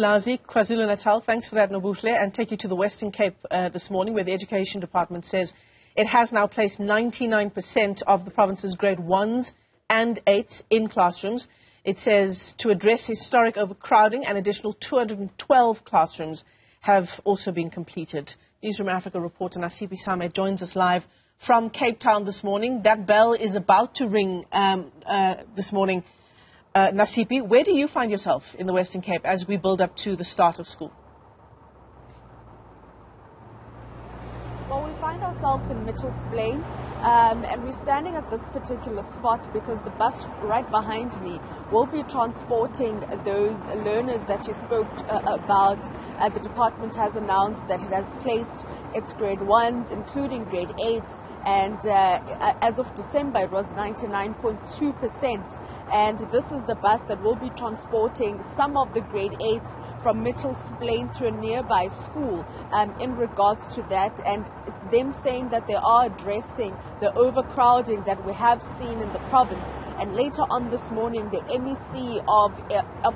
Umlazi, KwaZulu-Natal. Thanks for that, Nobuhle, and take you to the Western Cape this morning, where the Education Department says it has now placed 99% of the province's grade 1s and 8s in classrooms. It says to address historic overcrowding, an additional 212 classrooms have also been completed. Newzroom Afrika reporter Nasiphi Same joins us live from Cape Town this morning. That bell is about to ring this morning. Nasiphi, where do you find yourself in the Western Cape as we build up to the start of school? Well, we find ourselves in Mitchell's Plain, and we're standing at this particular spot because the bus right behind me will be transporting those learners that you spoke about. The department has announced that it has placed its grade 1s, including grade 8s, and as of December it was 99.2%. And this is the bus that will be transporting some of the grade 8s from Mitchell's Plain to a nearby school in regards to that, and them saying that they are addressing the overcrowding that we have seen in the province. And later on this morning, the MEC of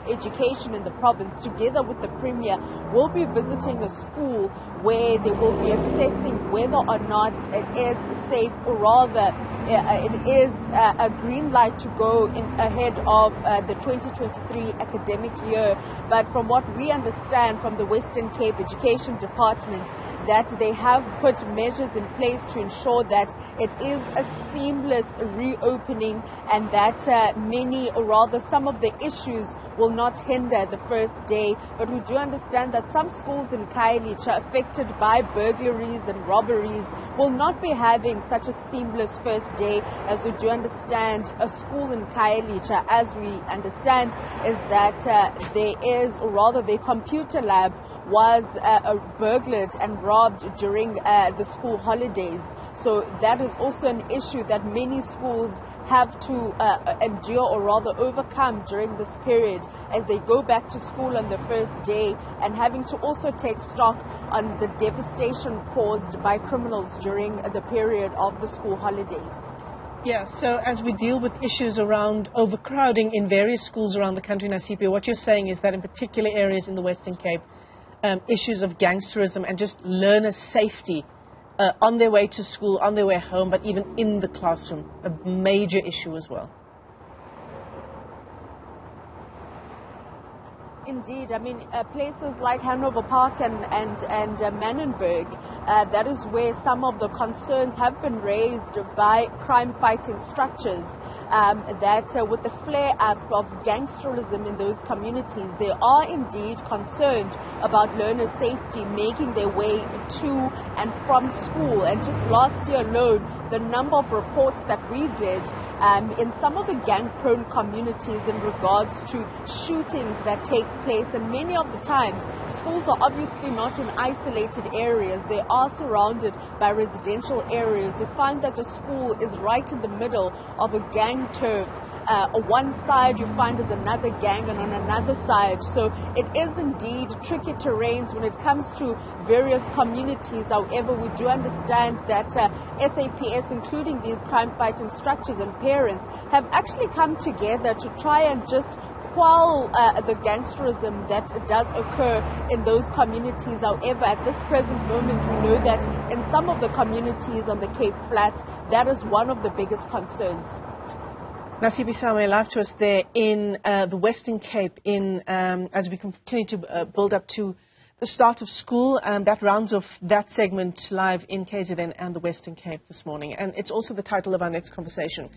Education in the province, together with the Premier, will be visiting a school where they will be assessing whether or not it is safe, or rather it is a green light to go ahead of the 2023 academic year. But from what we understand from the Western Cape Education Department, that they have put measures in place to ensure that it is a seamless reopening, and that many, or rather some of the issues, will not hinder the first day. But we do understand that some schools in Khayelitsha affected by burglaries and robberies will not be having such a seamless first day, as we do understand a school in Khayelitsha, as we understand, is that there is, or rather their computer lab was burglared and robbed during the school holidays. So that is also an issue that many schools have to endure, or rather overcome, during this period as they go back to school on the first day, and having to also take stock on the devastation caused by criminals during the period of the school holidays. Yeah, so as we deal with issues around overcrowding in various schools around the country, Nasiphi, what you're saying is that in particular areas in the Western Cape, issues of gangsterism and just learner safety on their way to school, on their way home, but even in the classroom, a major issue as well. Indeed, I mean, places like Hanover Park and Mannenberg, that is where some of the concerns have been raised by crime-fighting structures, that with the flare-up of gangsterism in those communities, they are indeed concerned about learner safety making their way to and from school. And just last year alone, the number of reports that we did in some of the gang-prone communities in regards to shootings that take place, and many of the times schools are obviously not in isolated areas, they are surrounded by residential areas. You find that the school is right in the middle of a gang turf. On one side you find is another gang, and on another side. So it is indeed tricky terrains when it comes to various communities. However, we do understand that SAPS, including these crime-fighting structures and parents, have actually come together to try and just quell the gangsterism that does occur in those communities. However, at this present moment, we know that in some of the communities on the Cape Flats, that is one of the biggest concerns. Nasiphi Same, live to us there in the Western Cape, as we continue to build up to the start of school. That rounds off that segment live in KZN and the Western Cape this morning. And it's also the title of our next conversation.